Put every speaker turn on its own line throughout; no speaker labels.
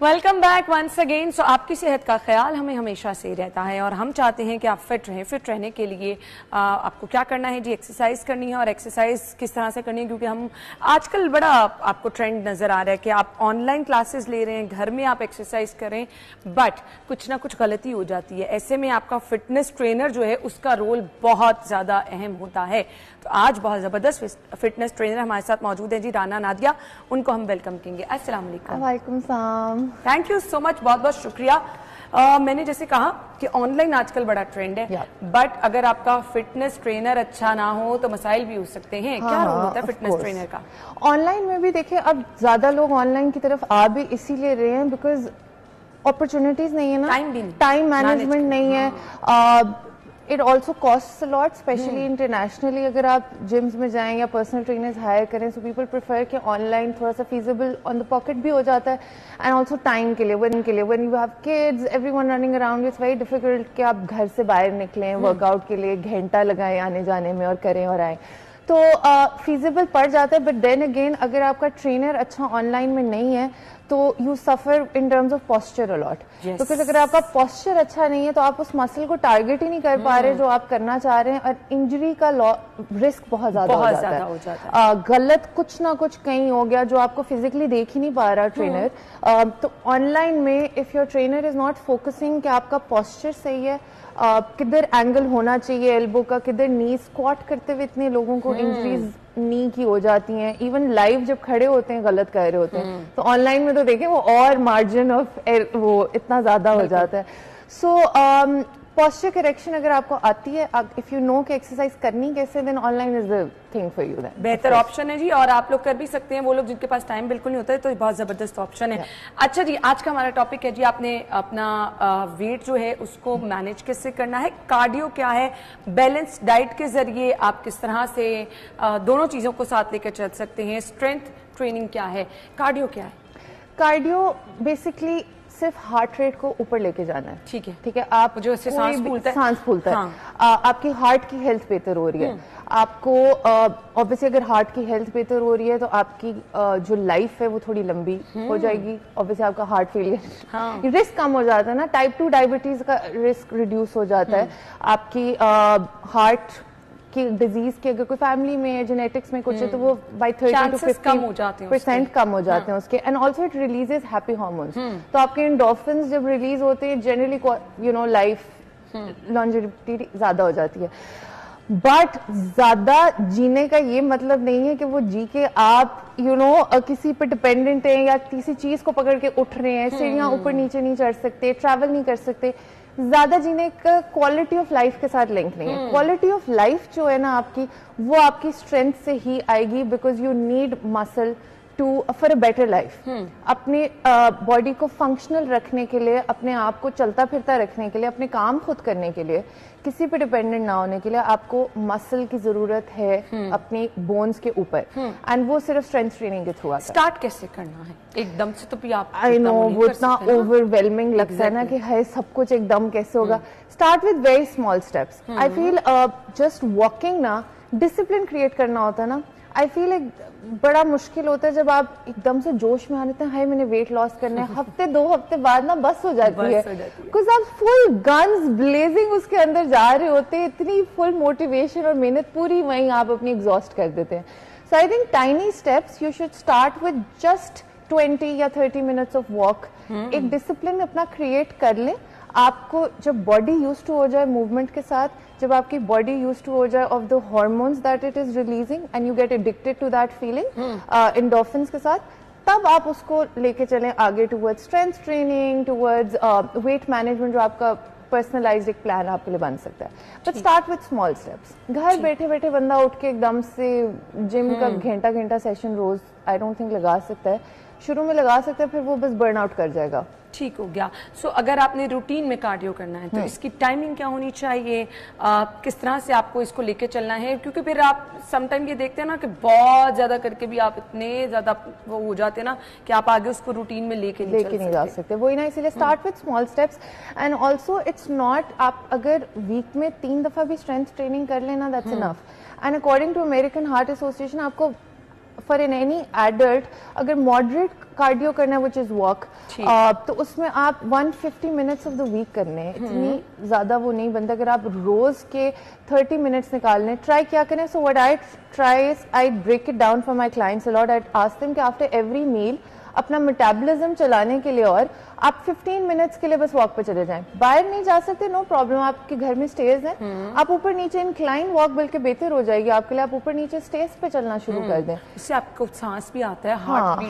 Welcome back once again. So आपकी सेहत का ख्याल हमें हमेशा से रहता है और हम चाहते हैं कि आप फिट रहें। फिट रहने के लिए आपको क्या करना है जी? एक्सरसाइज करनी है। और एक्सरसाइज किस तरह से करनी है, क्योंकि हम आजकल बड़ा आपको ट्रेंड नजर आ रहा है कि आप ऑनलाइन क्लासेस ले रहे हैं, घर में आप एक्सरसाइज करें, बट कुछ ना कुछ गलती हो जाती है। ऐसे में आपका फिटनेस ट्रेनर जो है उसका रोल बहुत ज्यादा अहम होता है। तो आज बहुत जबरदस्त फिटनेस ट्रेनर हमारे साथ मौजूद है जी, राना नादिया। उनको हम वेलकम करेंगे। अस्सलाम वालेकुम।
वालेकुम सलाम।
थैंक यू सो मच, बहुत बहुत शुक्रिया। मैंने जैसे कहा कि ऑनलाइन आजकल बड़ा ट्रेंड है, बट अगर आपका फिटनेस ट्रेनर अच्छा ना हो तो मसाइल भी हो सकते हैं। क्या रोल होता है फिटनेस ट्रेनर का?
ऑनलाइन में भी देखिए, अब ज्यादा लोग ऑनलाइन की तरफ आ भी इसीलिए रहे हैं बिकॉज अपॉर्चुनिटीज नहीं है ना, टाइम मैनेजमेंट नहीं है। It also cost lot, specially internationally. अगर आप जिम्स में जाएं या पर्सनल ट्रेनर्स हायर करें, सो पीपल प्रेफर कि ऑनलाइन थोड़ा सा फीजिबल ऑन द पॉकेट भी हो जाता है, एंड ऑल्सो टाइम के लिए when you have kids, everyone running around, it's very difficult कि आप घर से बाहर निकलें, वर्कआउट के लिए घंटा लगाएं आने जाने में और करें और आए, तो फीजिबल पड़ जाता है। बट देन अगेन, अगर आपका ट्रेनर अच्छा ऑनलाइन में नहीं है तो you suffer in terms of posture a lot. तो फिर अगर आपका पोस्चर अच्छा नहीं है तो आप उस मसल को टारगेट ही नहीं कर पा रहे जो आप करना चाह रहे हैं, और इंजरी का रिस्क बहुत ज्यादा हो जाता है। गलत कुछ ना कुछ कहीं हो गया जो आपको फिजिकली देख ही नहीं पा रहा ट्रेनर। तो ऑनलाइन में if your trainer is not focusing कि आपका पोस्चर सही है, किधर एंगल होना चाहिए एल्बो का, किधर नी, स्क्वाट करते हुए इतने लोगों को इंजरीज नी की हो जाती हैं। इवन लाइव जब खड़े होते हैं गलत कर रहे होते हैं, तो ऑनलाइन में तो देखें वो और मार्जिन ऑफ वो इतना ज्यादा हो जाता है। सो पोस्चर करेक्शन अगर आपको आती है, इफ यू नो कि एक्सरसाइज करनी कैसे, then online is the thing for you. Then
बेहतर ऑप्शन है जी, और आप लोग कर भी सकते हैं। वो लोग जिनके पास टाइम बिल्कुल नहीं होता है तो बहुत जबरदस्त ऑप्शन है। अच्छा जी, आज का हमारा टॉपिक है जी, आपने अपना वेट जो है उसको मैनेज कैसे करना है, कार्डियो क्या है, बैलेंस डाइट के जरिए आप किस तरह से दोनों चीजों को साथ लेकर चल सकते हैं, स्ट्रेंथ ट्रेनिंग क्या है, कार्डियो क्या है?
कार्डियो बेसिकली सिर्फ हार्ट रेट को ऊपर लेके जाना है।
ठीक है,
ठीक है। आप
जो इससे सांस
फूलता है, आपकी हार्ट की हेल्थ बेहतर हो रही है। आपको ऑब्वियसली अगर हार्ट की हेल्थ बेहतर हो रही है तो आपकी जो लाइफ है वो थोड़ी लंबी हो जाएगी। ऑब्वियसली आपका हार्ट फेलियर रिस्क कम हो जाता है ना, टाइप 2 डायबिटीज का रिस्क रिड्यूस हो जाता है। आपकी हार्ट की डिजीज की अगर कोई फैमिली में है, जेनेटिक्स में कुछ है, तो वो बाय 30 to 50% कम हो जाते हैं उसके। And also it releases happy hormones. तो आपके एंडोर्फिन्स जब रिलीज होते हैं, generally you know life longevity ज्यादा हो जाती है। बट ज्यादा जीने का ये मतलब नहीं है कि वो जी के आप किसी पे डिपेंडेंट हैं या किसी चीज को पकड़ के उठ रहे हैं, सीढ़ियां ऊपर नीचे नहीं चढ़ सकते, ट्रैवल नहीं कर सकते। ज्यादा जीने का क्वालिटी ऑफ लाइफ के साथ लिंक नहीं है। क्वालिटी ऑफ लाइफ जो है ना आपकी, वो आपकी स्ट्रेंथ से ही आएगी, because you need muscle for a better life. अपने बॉडी को फंक्शनल रखने के लिए, अपने आप को चलता फिरता रखने के लिए, अपने काम खुद करने के लिए, किसी पे डिपेंडेंट ना होने के लिए आपको मसल की जरूरत है अपनी बोन्स के ऊपर, एंड वो सिर्फ स्ट्रेंथ ट्रेनिंग के थ्रू आता है।
स्टार्ट कैसे करना है एकदम से? तो भी आप
आई नो वो इतना ओवरवेलमिंग लगता है ना कि है सब कुछ एकदम कैसे होगा। Start with very small steps. I feel just walking ना डिसिप्लिन क्रिएट करना होता है ना। आई फील एक बड़ा मुश्किल होता है जब आप एकदम से जोश में आ जाते हैं, हाय मैंने वेट लॉस करना है, हफ्ते 2 हफ्ते बाद ना बस हो जाती है, बिकॉज आप फुल गन्स ब्लेजिंग उसके अंदर जा रहे होते हैं, इतनी फुल मोटिवेशन और मेहनत पूरी वहीं आप अपनी एग्जॉस्ट कर देते हैं। So I think tiny steps, you should start with just 20 या 30 मिनट्स ऑफ वॉक। एक डिसिप्लिन अपना क्रिएट कर लें। आपको जब बॉडी यूज टू हो जाए मूवमेंट के साथ, जब आपकी बॉडी यूज टू हो जाए of the hormones that it is releasing and you get addicted to that feeling endorphins के साथ, तब आप उसको लेके चलें आगे towards strength training, towards weight management, जो आपका पर्सनलाइज्ड एक प्लान आपके लिए बन सकता है। But start with small steps. घर बैठे बैठे बंदा उठ के एकदम से जिम का घंटा सेशन रोज आई डोंट थिंक लगा सकता है। शुरू में लगा सकता है, फिर वो बस बर्न आउट कर जाएगा।
ठीक हो गया। सो अगर आपने रूटीन में कार्डियो करना है तो इसकी टाइमिंग क्या होनी चाहिए, किस तरह से आपको इसको लेके चलना है? क्योंकि फिर आप समटाइम ये देखते हैं ना कि बहुत ज्यादा करके भी आप इतने ज्यादा वो हो जाते हैं ना कि आप आगे उसको रूटीन में लेके नहीं
जा सकते। वही ना, इसीलिए start with small steps. And also it's not, आप अगर वीक में 3 दफा भी स्ट्रेंथ ट्रेनिंग कर लेना, that's enough. And according to American Heart Association, आपको फॉर एन एनी एडल्ट अगर मॉडरेट कार्डियो करना है, विच इज वॉक, तो उसमें आप 150 मिनट्स ऑफ द वीक करने हैं, इतनी ज्यादा वो नहीं बनता। अगर आप रोज के 30 मिनट्स निकालने, ट्राई क्या करें। So what I try is I break it down for my clients a lot. I ask them कि आफ्टर एवरी मील अपना मेटाबॉलिज्म चलाने के लिए और आप 15 मिनट्स के लिए बस वॉक पे चले जाएं। बाहर नहीं जा सकते, नो प्रॉब्लम, आपके घर में स्टेज हैं, आप ऊपर नीचे इंक्लाइन वॉक बल्कि बेहतर हो जाएगी आपके लिए। आप ऊपर नीचे स्टेज पे चलना शुरू कर दें,
इससे आपको सांस भी आता है,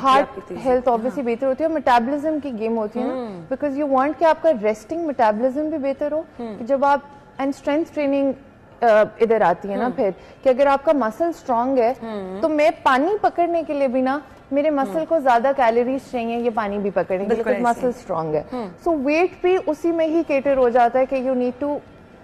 हार्ट हेल्थ ऑब्वियसली बेहतर होती है। मेटाबॉलिज्म की गेम होती है ना, बिकॉज यू वांट कि आपका रेस्टिंग मेटाबॉलिज्म भी बेहतर हो। जब आप एंड स्ट्रेंथ ट्रेनिंग इधर आती है ना फिर कि अगर आपका मसल स्ट्रांग है तो मैं पानी पकड़ने के लिए भी ना मेरे मसल को ज्यादा कैलोरीज चाहिए ये पानी भी पकड़ने के लिए, बिकॉज मसल स्ट्रांग है। सो वेट भी उसी में ही केटर हो जाता है कि you need to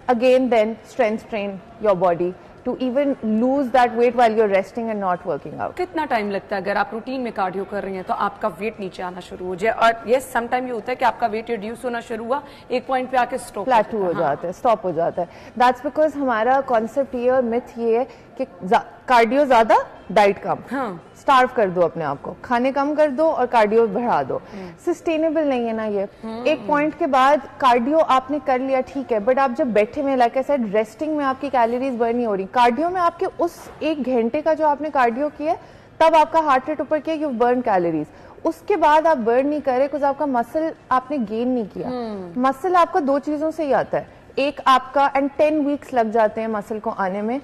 again then strength train your body to even lose that weight while you're resting and not working out.
कितना टाइम लगता है अगर आप रूटीन में कार्डियो कर रही हैं तो आपका वेट नीचे आना शुरू हो जाए? और ये सम टाइम ये होता है कि आपका वेट रिड्यूस होना शुरू हुआ, एक पॉइंट पे आके स्टॉप
प्लेटू हो जाता है, स्टॉप हो जाता है। दैट्स बिकॉज हमारा कॉन्सेप्ट ये और मिथ ये है कि कार्डियो ज्यादा डाइट कम, स्टार्व कर दो अपने आप को, खाने कम कर दो और कार्डियो बढ़ा दो। सस्टेनेबल नहीं है ना ये। एक पॉइंट के बाद कार्डियो आपने कर लिया ठीक है, बट आप जब बैठे में लाइक आई सेड रेस्टिंग में आपकी कैलोरीज बर्न नहीं हो रही। कार्डियो में आपके उस 1 घंटे का जो आपने कार्डियो किया तब आपका हार्ट रेट ऊपर किया, यू बर्न कैलोरीज। उसके बाद आप बर्न नहीं करे बिकॉज आपका मसल आपने गेन नहीं किया। मसल आपका 2 चीजों से ही आता है, एक आपका एंड 10 वीक्स लग जाते हैं मसल को आने में,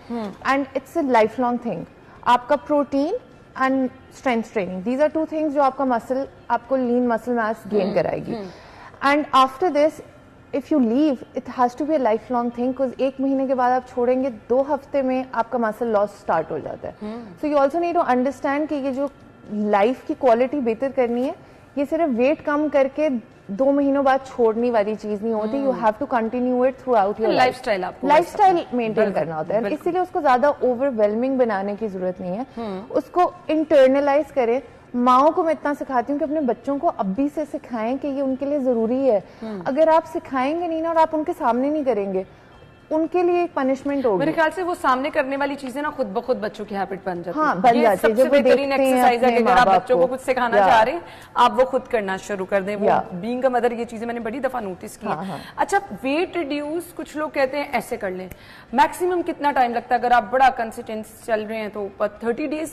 and it's a life long thing. आपका protein and strength training, these are 2 things जो आपका मसल आपको लीन मसल मास गेन कराएगी। And after this if you leave it has to be a life long thing, because 1 महीने के बाद आप छोड़ेंगे 2 हफ्ते में आपका मसल लॉस स्टार्ट हो जाता है। So you also need to understand कि ये जो लाइफ की क्वालिटी बेहतर करनी है, ये सिर्फ वेट कम करके 2 महीनों बाद छोड़ने वाली चीज नहीं होती। You have to continue it throughout your lifestyle maintain करना होता है। इसीलिए उसको ज्यादा ओवरवेलमिंग बनाने की जरूरत नहीं है, उसको इंटरनलाइज करें। माओ को मैं इतना सिखाती हूँ कि अपने बच्चों को अभी से सिखाएं कि ये उनके लिए जरूरी है। अगर आप सिखाएंगे नहीं ना और आप उनके सामने नहीं करेंगे, उनके लिए एक पनिशमेंट होगी।
मेरे ख्याल से वो सामने करने वाली चीजें ना खुद ब खुद बच्चों की हैबिट बन जाती है।
हाँ, बन जाती है।
सबसे बेहतरीन एक्सरसाइज है कि अगर आप बच्चों को कुछ सिखाना चाह रहे हैं, आप वो खुद करना शुरू कर दें। वो बीइंग अ मदर ये चीजें मैंने बड़ी दफा नोटिस की है। अच्छा, वेट रिड्यूस कुछ लोग कहते हैं ऐसे कर लें, मैक्सिमम कितना टाइम लगता है? अगर आप बड़ा कंसिस्टेंट चल रहे हैं तो 30 डेज?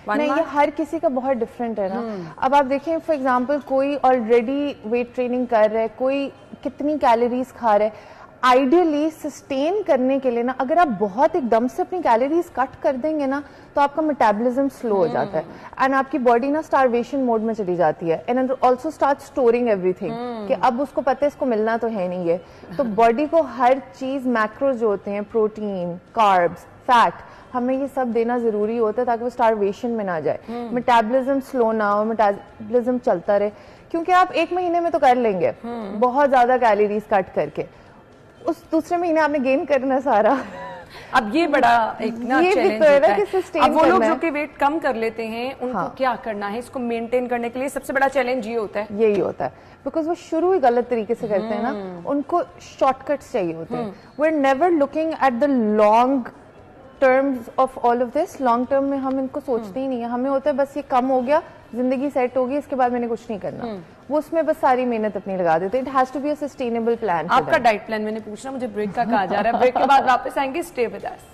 नहीं, ये हर किसी का बहुत डिफरेंट है ना। अब आप देखें फॉर एग्जांपल कोई ऑलरेडी वेट ट्रेनिंग कर रहा है, कोई कितनी कैलोरीज खा रहा है। आइडियली सस्टेन करने के लिए ना अगर आप बहुत एकदम से अपनी कैलोरीज कट कर देंगे ना तो आपका मेटाबॉलिज्म स्लो हो जाता है एंड आपकी बॉडी ना स्टारवेशन मोड में चली जाती है and also start storing everything कि अब उसको पता है इसको मिलना तो है नहीं है। तो बॉडी को हर चीज मैक्रोज जो होते हैं, प्रोटीन, कार्ब्स, फैट, हमें ये सब देना जरूरी होता है ताकि वो स्टारवेशन में ना जाए, मेटाबॉलिज्म स्लो ना हो, मेटाबॉलिज्म चलता रहे। क्योंकि आप 1 महीने में तो कर लेंगे बहुत ज्यादा कैलोरीज कट करके, उस दूसरे महीने आपने गेन करना सारा।
अब ये बड़ा एक ना चैलेंज होता है। अब वो लोग जो कि वेट कम कर लेते हैं उनको क्या करना है? इसको मेंटेन करने के लिए सबसे बड़ा चैलेंज ये होता है,
यही होता है बिकॉज वो शुरू ही गलत तरीके से करते हैं ना, उनको शॉर्टकट्स चाहिए होते हैं। We are never looking at the long terms of all of this. Long term में हम इनको सोचते ही नहीं है, हमें होता है बस ये कम हो गया, जिंदगी सेट होगी, इसके बाद मैंने कुछ नहीं करना। वो उसमें बस सारी मेहनत अपनी लगा देते हैं। It has to be a sustainable plan.
आपका डाइट प्लान मैंने पूछना, मुझे ब्रेक का कहा जा रहा है, ब्रेक के बाद वापस आएंगे, stay with us.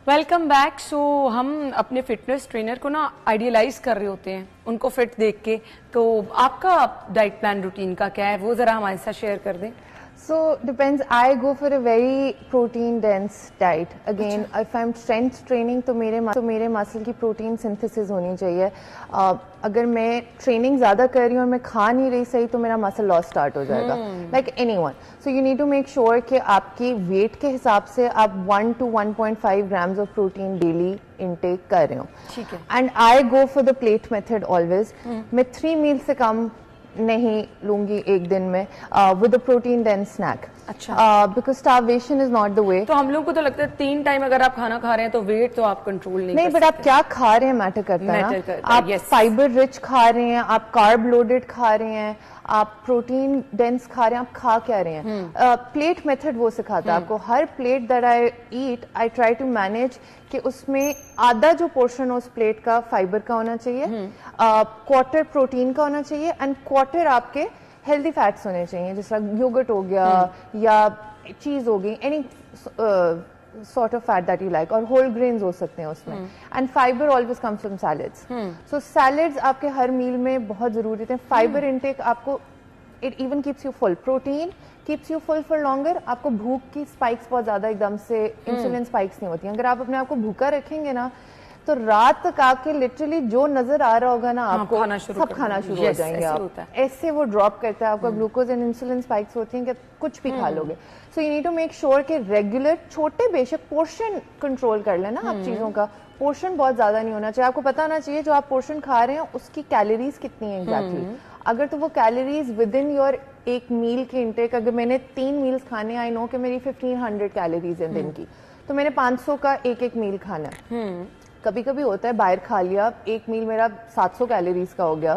Welcome back. So हम अपने फिटनेस ट्रेनर को ना आइडियलाइज कर रहे होते हैं, उनको फिट देख के। तो आपका डाइट प्लान रूटीन का क्या है, वो जरा हमारे साथ शेयर कर दें।
So depends. I go for a very protein dense diet. Again, if I'm strength training तो मेरे मसल की प्रोटीन सिंथेसिस होनी चाहिए। अगर मैं ट्रेनिंग ज्यादा कर रही हूँ और मैं खा नहीं रही सही तो मेरा मसल लॉस स्टार्ट हो जाएगा, like anyone. So you need to make sure कि आपकी वेट के हिसाब से आप 1 to 1.5 grams of protein daily intake कर रहे हो।
ठीक है।
And I go for the plate method always. मैं 3 मील से कम नहीं लूंगी एक दिन में विद प्रोटीन डेंस स्नैक।
अच्छा,
because starvation is not the way.
तो हम लोग को तो लगता है 3 टाइम अगर आप खाना खा रहे हैं तो वेट तो आप कंट्रोल नहीं
बट आप क्या खा रहे हैं मैटर करता है ना। आप फाइबर रिच खा रहे हैं, आप कार्ब लोडेड खा रहे हैं, आप प्रोटीन डेंस खा रहे हैं, आप खा क्या रहे हैं। प्लेट मेथड वो सिखाता है आपको। हर plate that I eat I try to manage कि उसमें आधा जो पोर्शन उस प्लेट का फाइबर का होना चाहिए, क्वार्टर प्रोटीन का होना चाहिए एंड क्वार्टर आपके हेल्दी फैट्स होने चाहिए, जैसा योगर्ट हो गया या चीज हो गई, any sort of fat that you like, और whole grains हो सकते हैं उसमें। and fiber always comes from salads. so salads आपके हर मील में बहुत जरूरी थे। फाइबर इनटेक आपको it even keeps you full. protein keeps you full for longer. आपको भूख की स्पाइक्स बहुत ज्यादा एकदम से इंसुलिन स्पाइक्स नहीं होती। अगर आप अपने आप को भूखा रखेंगे ना तो रात तक आके लिटरली जो नजर आ रहा होगा ना आपको सब खाना शुरू हो जाएंगे। आप ऐसे वो ड्रॉप करता है आपका ग्लूकोज एंड इंसुलिन स्पाइक्स होती हैं कि कुछ भी खा लोगे। So you need to make sure कि रेगुलर छोटे बेशक पोर्शन कंट्रोल कर लेना आप चीजों का। पोर्शन बहुत ज्यादा नहीं होना चाहिए। आपको पता होना चाहिए जो आप पोर्शन खा रहे हैं उसकी कैलोरीज कितनी है एग्जैक्टली। अगर तो वो कैलोरीज विद इन योर एक मील के इंटेक, अगर मैंने 3 मील्स खाने, आई नो कि मेरी 1500 कैलोरीज है दिन की, तो मैंने 500 का एक मील खाना है। कभी कभी होता है बाहर खा लिया, एक मील मेरा 700 कैलोरीज का हो गया,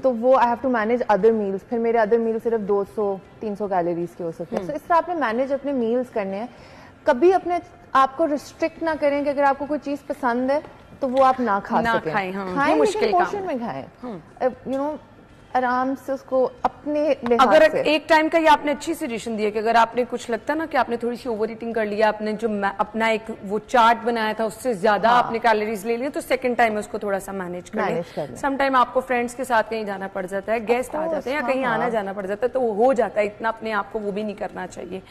तो वो I have to manage other meals, फिर मेरे अदर मील सिर्फ 200-300 कैलोरीज के हो सकते हैं। तो इस तरह आपने मैनेज अपने मील्स करने हैं। कभी अपने आपको रिस्ट्रिक्ट ना करें कि अगर आपको कोई चीज पसंद है तो वो आप ना खा सकें। खाएं लेकिन पोर्शन में खाएं, यू नो, आराम से उसको अपने लिहाज
अगर
से।
एक टाइम का ये आपने अच्छी सजेशन दी है कि अगर आपने कुछ लगता है ना कि आपने थोड़ी सी ओवर ईटिंग कर लिया, आपने जो अपना एक वो चार्ट बनाया था उससे ज्यादा आपने कैलोरीज ले लिया, तो सेकंड टाइम उसको थोड़ा सा मैनेज कर लें। सम टाइम आपको फ्रेंड्स के साथ कहीं जाना पड़ जाता है, गेस्ट आ जाते हैं या कहीं आना जाना पड़ जाता है, तो वो हो जाता है। इतना अपने आप को वो भी नहीं करना चाहिए।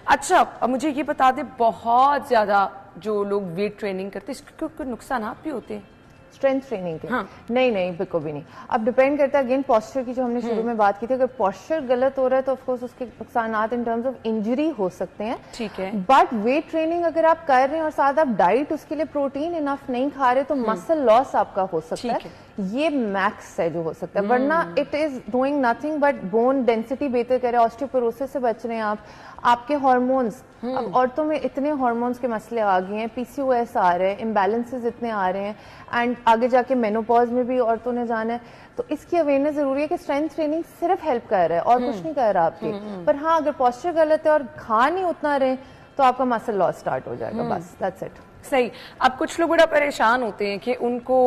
अच्छा, अब मुझे ये बता दें, बहुत ज्यादा जो लोग वेट ट्रेनिंग करते हैं इसके नुकसान भी होते हैं
स्ट्रेंथ ट्रेनिंग के? नहीं बिल्कुल भी नहीं। अब डिपेंड करता है अगेन पॉस्चर की, जो हमने शुरू में बात की थी। अगर पॉस्चर गलत हो रहा है तो ऑफकोर्स उसके नुकसानात इन टर्म्स ऑफ इंजरी हो सकते हैं।
ठीक है।
बट वेट ट्रेनिंग अगर आप कर रहे हैं और साथ आप डाइट उसके लिए प्रोटीन इनफ नहीं खा रहे तो मसल लॉस आपका हो सकता है। ये मैक्स है जो हो सकता है, वरना it is doing nothing but bone density बेहतर करे, ऑस्टियोपोरोसिस से बच रहे हैं आप। आपके हार्मोन्स, अब औरतों में इतने हार्मोन्स के मसले आ गए हैं, पीसीओएस आ रहे हैं, इम्बैलेंसेस इतने आ रहे हैं, एंड आगे जाके मेनोपॉज में भी औरतों ने जाना है। तो इसकी अवेयरनेस जरूरी है कि स्ट्रेंथ ट्रेनिंग सिर्फ हेल्प कर रहा है और कुछ नहीं कर रहा आपकी। पर हाँ, अगर पॉस्चर गलत है और खा नहीं उतना रहे तो आपका मसल लॉस स्टार्ट हो जाएगा। बस दैट्स इट।
सही। अब कुछ लोग बड़ा परेशान होते हैं कि उनको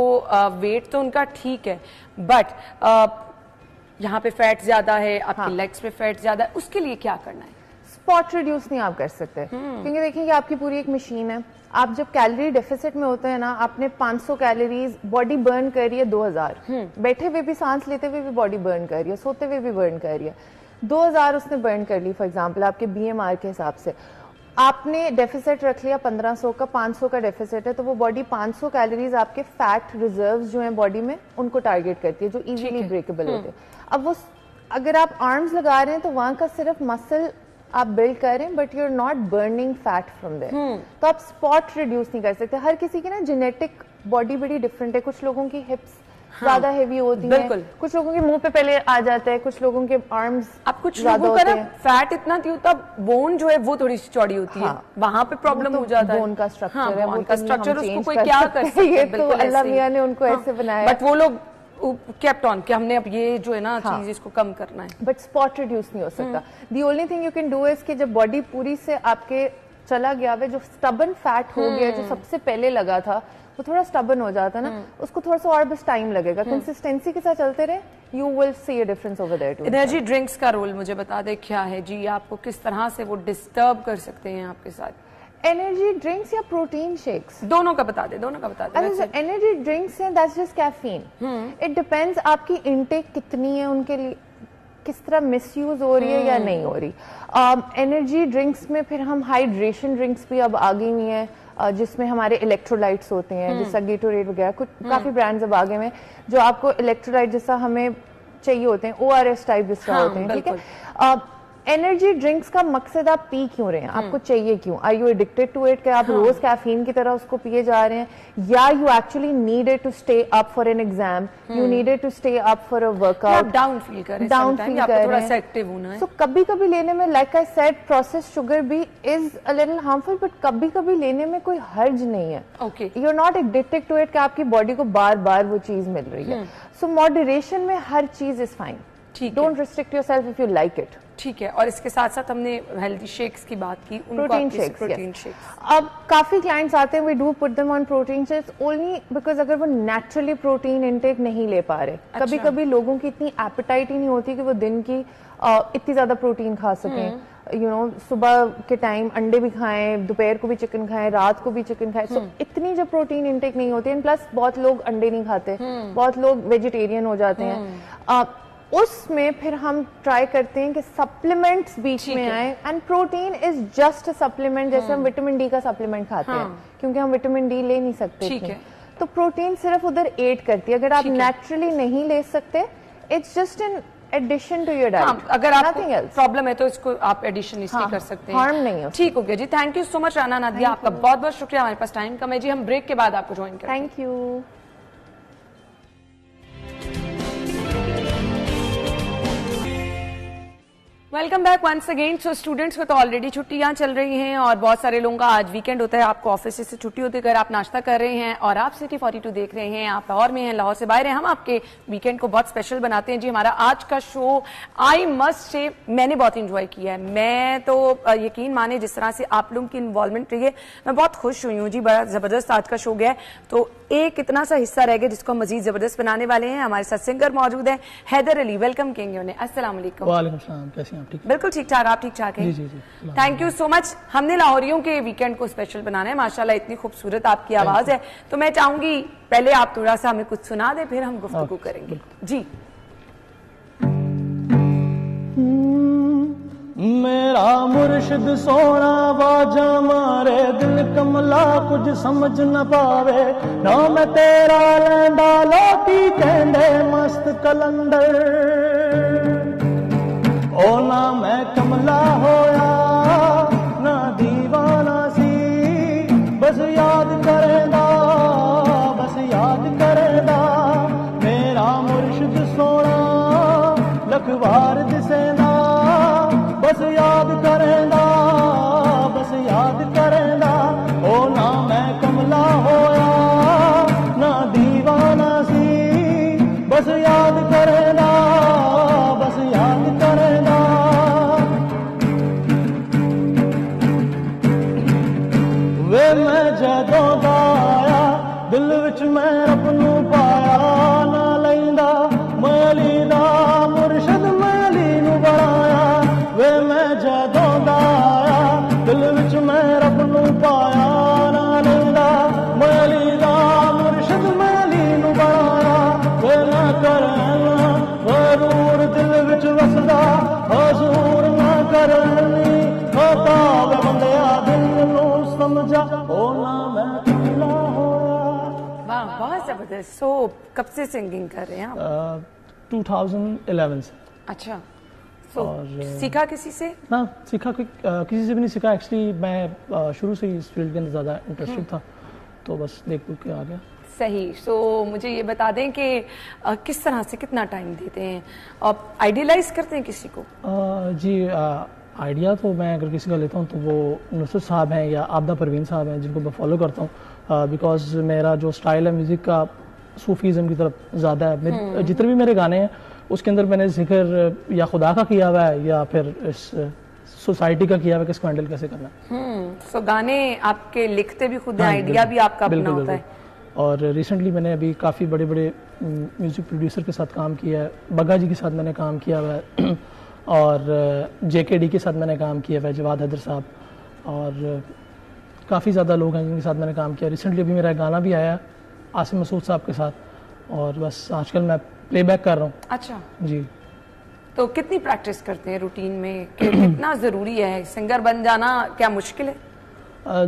वेट तो उनका ठीक है बट यहाँ पे फैट ज्यादा है, आपके लेग्स पे फैट ज्यादा है, उसके लिए क्या करना है?
स्पॉट रिड्यूस नहीं आप कर सकते, क्योंकि देखिए कि आपकी पूरी एक मशीन है। आप जब कैलोरी डेफिसिट में होते हैं ना, आपने 500 कैलोरीज बॉडी बर्न कर रही है 2000, बैठे हुए भी सांस लेते हुए भी बॉडी बर्न कर रही है, सोते हुए भी बर्न कर रही है, 2000 उसने बर्न कर ली फॉर एग्जांपल आपके बीएमआर के हिसाब से। आपने डेफिसिट रख लिया 1500 का, 500 का डेफिसिट है, तो वो बॉडी 500 कैलोरीज आपके फैट रिजर्व्स जो हैं बॉडी में उनको टारगेट करती है, जो इजीली ब्रेकेबल होते हैं। अब वो अगर आप आर्म्स लगा रहे हैं तो वहां का सिर्फ मसल आप बिल्ड कर रहे हैं but you are not burning fat from there. तो आप स्पॉट रिड्यूस नहीं कर सकते। हर किसी की ना जेनेटिक बॉडी बड़ी डिफरेंट है। कुछ लोगों की हिप्स ज्यादा हेवी होती है, कुछ लोगों के मुंह पे पहले आ जाता है, कुछ लोगों के आर्म्स।
अब कुछ लोगों का ना फैट इतना नहीं होता, बोन जो है वो थोड़ी सी चौड़ी होती है, वहां पे प्रॉब्लम हो जाता है।
बोन का स्ट्रक्चर है,
बोन का स्ट्रक्चर उसको कोई क्या कर सकता है,
ये तो अल्लाह मियां ने उनको ऐसे बनाया।
बट वो लोग केप्ट ऑन कि हमने अब ये जो है ना चीज इसको कम करना है,
बट स्पॉट रिड्यूस नहीं हो सकता। The only thing you can do is कि जब बॉडी पूरी से आपके चला गया है, जो स्टबन फैट हो गया, जो सबसे पहले लगा था वो थोड़ा स्टबन हो जाता ना, उसको थोड़ा सा और बस टाइम लगेगा। कंसिस्टेंसी के साथ चलते रहे, you will see a difference over there too.
Energy drinks का रोल मुझे बता दे क्या है जी, आपको किस तरह से वो डिस्टर्ब कर सकते हैं आपके साथ?
एनर्जी ड्रिंक्स या प्रोटीन शेक्स,
दोनों का बता दे, दोनों का बता दे।
एनर्जी ड्रिंक्स हैं, that's just caffeine. It depends आपकी इनटेक कितनी है, उनके लिए किस तरह मिसयूज हो रही है या नहीं हो रही। एनर्जी ड्रिंक्स में फिर हम हाइड्रेशन ड्रिंक्स भी अब आ गई हुई हैं, जिसमें हमारे इलेक्ट्रोलाइट्स होते हैं, जैसा गेटोरेड वगैरह, कुछ काफी ब्रांड्स अब आगे में जो आपको इलेक्ट्रोलाइट जैसा हमें चाहिए होते हैं, ORS टाइप जिस तरह होते हैं, ठीक है। एनर्जी ड्रिंक्स का मकसद आप पी क्यों रहे हैं, आपको चाहिए क्यों? Are you addicted to it, कि आप रोज कैफीन की तरह उसको पिए जा रहे हैं, या you actually need it to stay up for an exam, you need it to stay up for a workout,
down feel कर रहे हैं।
सो कभी कभी लेने में, like I said, process sugar भी is a little harmful, but कभी कभी लेने में कोई हर्ज नहीं है। You are not addicted to it कि आपकी बॉडी को बार बार वो चीज मिल रही है। सो मॉडरेशन में हर चीज is fine, don't restrict yourself if you like it.
ठीक है। और इसके साथ साथ हमने हेल्दी शेक्स की बात की,
प्रोटीन शेक्स। अब काफी क्लाइंट्स आते हैं, we do put them on protein shakes only because अगर वो नेचुरली प्रोटीन इनटेक नहीं ले पा रहे। कभी कभी लोगों की इतनी एपेटाइट ही नहीं होती कि वो दिन की इतनी ज्यादा प्रोटीन खा सकें। यू नो, सुबह के टाइम अंडे भी खाएं, दोपहर को भी चिकन खाएं, रात को भी चिकन खाएं। सो इतनी जब प्रोटीन इनटेक नहीं होती है, प्लस बहुत लोग अंडे नहीं खाते, बहुत लोग वेजिटेरियन हो जाते हैं, उसमें फिर हम ट्राई करते हैं कि सप्लीमेंट्स बीच में आए। And protein is just a supplement, जैसे हम विटामिन डी का सप्लीमेंट खाते हैं, क्योंकि हम विटामिन डी ले नहीं सकते थे, तो प्रोटीन सिर्फ उधर एड करती है। अगर आप नेचुरली नहीं ले सकते, it's just an addition to your diet.
अगर आपको प्रॉब्लम है तो इसको आप एडिशन इसलिए कर सकते हैं,
हार्म नहीं है।
ठीक हो गया जी। Thank you so much Rana Nadia, आपका बहुत बहुत शुक्रिया। हमारे पास टाइम कम है जी, हम ब्रेक के बाद आपको ज्वाइन करेंगे।
Thank you.
Welcome back once again. So students को तो ऑलरेडी छुट्टियां चल रही हैं और बहुत सारे लोगों का आज वीकेंड होता है, आपको ऑफिस से छुट्टी होती है, अगर आप नाश्ता कर रहे हैं और आप सिटी 42 देख रहे हैं, आप लाहौर में हैं, लाहौर से बाहर हैं, हम आपके वीकेंड को बहुत स्पेशल बनाते हैं जी। हमारा आज का शो आई मस्ट से मैंने बहुत इंजॉय किया है। मैं तो यकीन माने जिस तरह से आप लोगों की इन्वॉल्वमेंट रही है, मैं बहुत खुश हुई हूँ जी। बड़ा जबरदस्त आज का शो गया है। तो एक इतना सा हिस्सा रह गया जिसको हम मजीद जबरदस्त बनाने वाले हैं। हमारे साथ सिंगर मौजूद है हैदर अली, वेलकम कहेंगे उन्हें। अस्सलाम वालेकुम।
वालेकुम सलाम, कैसे हैं आप? ठीक,
बिल्कुल ठीक ठाक, आप ठीक ठाक हैं?
जी।
Thank you so much. हमने लाहौरियों के वीकेंड को स्पेशल बनाना है। माशाल्लाह इतनी खूबसूरत आपकी आवाज है, तो मैं चाहूंगी पहले आप थोड़ा सा हमें कुछ सुना दें, फिर हम गुफ्तगू करेंगे जी।
मेरा मुर्शिद सोना बाजा मारे, दिल कमला कुछ समझ न पावे, ना मैं तेरा लैंदा लोटी कहंदे मस्त कलंदर, ओ ना मैं कमला होया ना दीवाना सी, बस याद करेंदा, बस याद करेंदा। मेरा मुर्शिद सोना लखवार दिसेंदा, बस याद करेंदा, बस याद करेंदा। ओ ना मैं कमला होया ना दीवाना सी, बस याद करेंदा, बस याद करेंदा। वे मैं जदों दा आया, दिल विच मैं रब नूं पाया, ना लैंदा मैली दा मुर्शिद मैली नूं बनाया। वे मैं जदों दा आया, दिल विच मैं रब नूं पाया, ना लैंदा मैली दा मुर्शिद मैली नूं बनाया। वे ना करना गरूर दिल विच वसदा, हजूर ना करनी खाता वे बंदिया दिल नूं समझा, ओ ना मैं कमला होया।
वाह, बहुत जबरदस्त। सो कब से सिंगिंग कर रहे हैं आप?
2011 से।
अच्छा, और सीखा किसी से?
ना सीखा, किसी से भी नहीं सीखा। एक्चुअली मैं शुरू से ही इस फील्ड के अंदर ज़्यादा इंटरेस्टेड था, तो बस देख के आ गया।
सही। सो मुझे ये बता दें कि किस तरह से कितना टाइम देते हैं, आप आइडियलाइज करते हैं किसी को?
जी, आइडिया तो मैं अगर किसी का लेता हूँ तो वो नुसरत साहब हैं या आबदा परवीन साहब हैं, जिनको मैं फॉलो करता हूँ, बिकॉज मेरा जो स्टाइल है म्यूज़िक का सूफीज़म की तरफ ज़्यादा है। मेरे जितने भी मेरे गाने हैं उसके अंदर मैंने जिक्र या खुदा का किया हुआ है या फिर इस सोसाइटी का किया हुआ है, किसको हैंडल कैसे करना है।
सो गाने आपके लिखते भी खुद, आइडिया भी आपका अपना होता है।
और रिसेंटली मैंने अभी काफ़ी बड़े बड़े म्यूज़िक प्रोड्यूसर के साथ काम किया है। बग्गा जी के साथ मैंने काम किया हुआ है और JKD के साथ मैंने काम किया हुआ है, जवाद हैदर साहब, और काफ़ी ज़्यादा लोग हैं जिनके साथ मैंने काम किया। रिसेंटली अभी मेरा गाना भी आया आसिम मसूद साहब के साथ, और बस आजकल मैं प्लेबैक कर रहा हूँ।
अच्छा
जी।
तो कितनी प्रैक्टिस करते हैं रूटीन में, कितना ज़रूरी है सिंगर बन जाना, क्या मुश्किल है?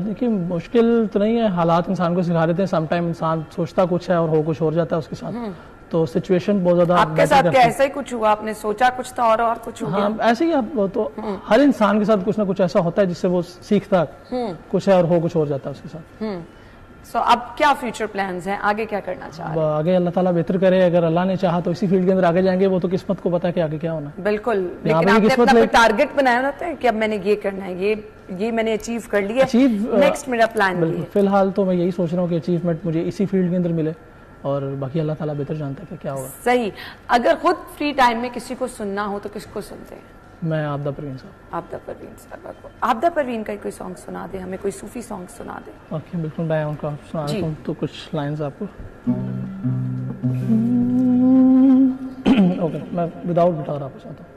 देखिए, मुश्किल तो नहीं है, हालात इंसान को सिखा देते हैं। समटाइम इंसान सोचता कुछ है और हो कुछ और जाता है उसके साथ। तो सिचुएशन बहुत ज्यादा
आपके साथ क्या ऐसा ही कुछ हुआ? आपने सोचा कुछ था और कुछ हो गया?
हाँ, ऐसे ही आप तो हर इंसान के साथ कुछ ना कुछ ऐसा होता है जिससे वो सीखता कुछ है और हो कुछ और जाता है उसके साथ।
So, अब क्या फ्यूचर प्लान्स हैं, आगे क्या करना चाह रहे हैं?
आगे अल्लाह ताला बेहतर करे, अगर अल्लाह ने चाहा तो इसी फील्ड के अंदर आगे जाएंगे, वो तो किस्मत को पता है कि आगे क्या होना।
बिल्कुल, लेकिन आपने अपना कोई टारगेट बनाया होता है कि अब मैंने ये करना है, ये मैंने अचीव कर लिया, नेक्स्ट मेरा प्लान है।
फिलहाल तो मैं यही सोच रहा हूँ कि अचीवमेंट मुझे इसी फील्ड के अंदर मिले और बाकी अल्लाह ताला बेहतर जानता है कि क्या होगा।
सही। अगर खुद फ्री टाइम में किसी को सुनना हो तो किसको सुनते हैं?
मैं आबदा परवीन साहब।
आबदा परवीन साहब। आबदा परवीन का कोई सॉन्ग सुना दे हमें, कोई सूफी सॉन्ग सुना दे।
ओके, बिल्कुल, मैं उनका सुना देता हूं तो कुछ लाइंस आपको। ओके, मैं विदाउट गिटार आपको सुनाता हूं।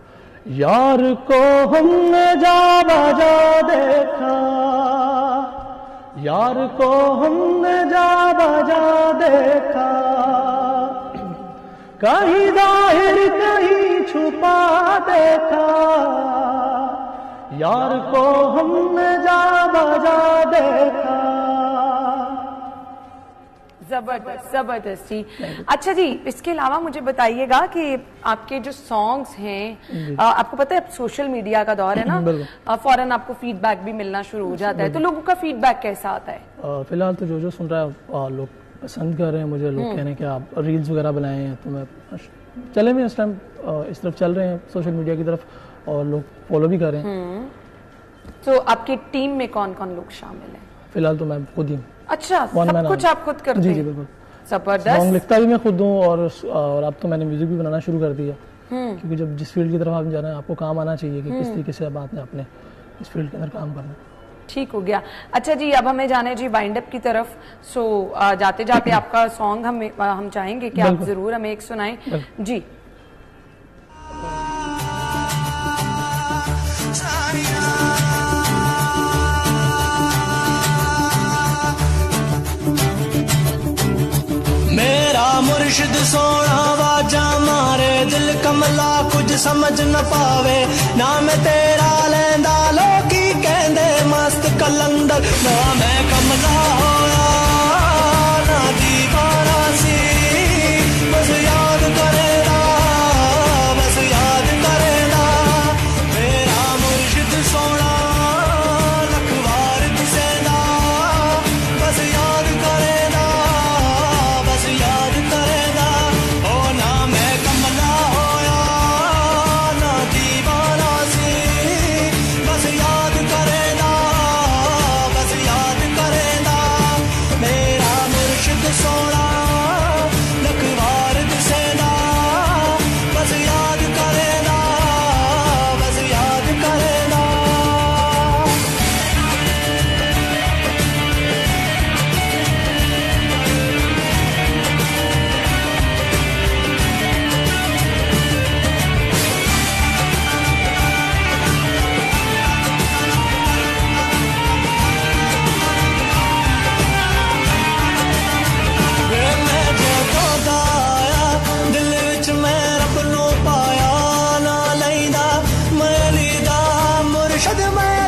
यार को हमने जा बजा देखा, यार को हमने जा बजा देखा, कहीं जाहिर कहीं छुपा देखा, यार को हमने जा बजा देखा।
जबरदस्त, जबरदस्त जी। अच्छा जी, इसके अलावा मुझे बताइएगा कि आपके जो सॉन्ग्स हैं, आपको पता है सोशल मीडिया का दौर है ना, फौरन आपको फीडबैक भी मिलना शुरू हो जाता है, तो लोगों का फीडबैक कैसा आता है?
फिलहाल तो जो सुन रहा है लोग पसंद कर रहे हैं मुझे, लोग कह रहे हैं कि आप रील्स वगैरह बनाए हैं, तो मैं चले भी इस टाइम इस तरफ चल रहे हैं सोशल मीडिया की तरफ, और लोग फॉलो भी कर रहे हैं।
तो आपकी टीम में कौन कौन लोग शामिल हैं?
फिलहाल तो मैं खुद ही।
अच्छा, सब कुछ आप खुद करते हैं?
जी बिल्कुल।
जबरदस्त।
सॉन्ग लिखता भी मैं खुद हूँ और अब तो मैंने म्यूजिक भी बनाना शुरू कर दिया, क्योंकि जब जिस फील्ड की तरफ आप जा रहे हैं आपको काम आना चाहिए कि किस तरीके से अब आपने अपने इस फील्ड के अंदर काम करना। ठीक
हो गया। अच्छा जी, अब हमें जाना है जी वाइंड अप की तरफ। सो जाते जाते आपका सॉन्ग हम चाहेंगे कि आप जरूर हमें एक सुनाएं जी।
मेरा मुर्शिद सोना वाजा मारे, दिल कमला कुछ समझ न पावे, नाम तेरा लेंदा लोकी कहंदे मस्त कलंदर, ना मैं कमला होया ना दीवाना सी, बस याद करेगा, बस याद करेगा, मेरा मुर्शिद सोना लखवार दिसेंदा, बस याद करेगा, बस याद करेगा, ओ ना मैं कमला होया ना दीवाना सी, बस याद करेगा, बस याद करेगा, मेरा मुर्शिद सोना लखवार दिसेंदा, बस याद करेगा, बस याद करेगा। मैं जदों दा आया, दिल विच मैं रब नूं पाया, ना लैंदा मैं लीदा मुर्शद मैं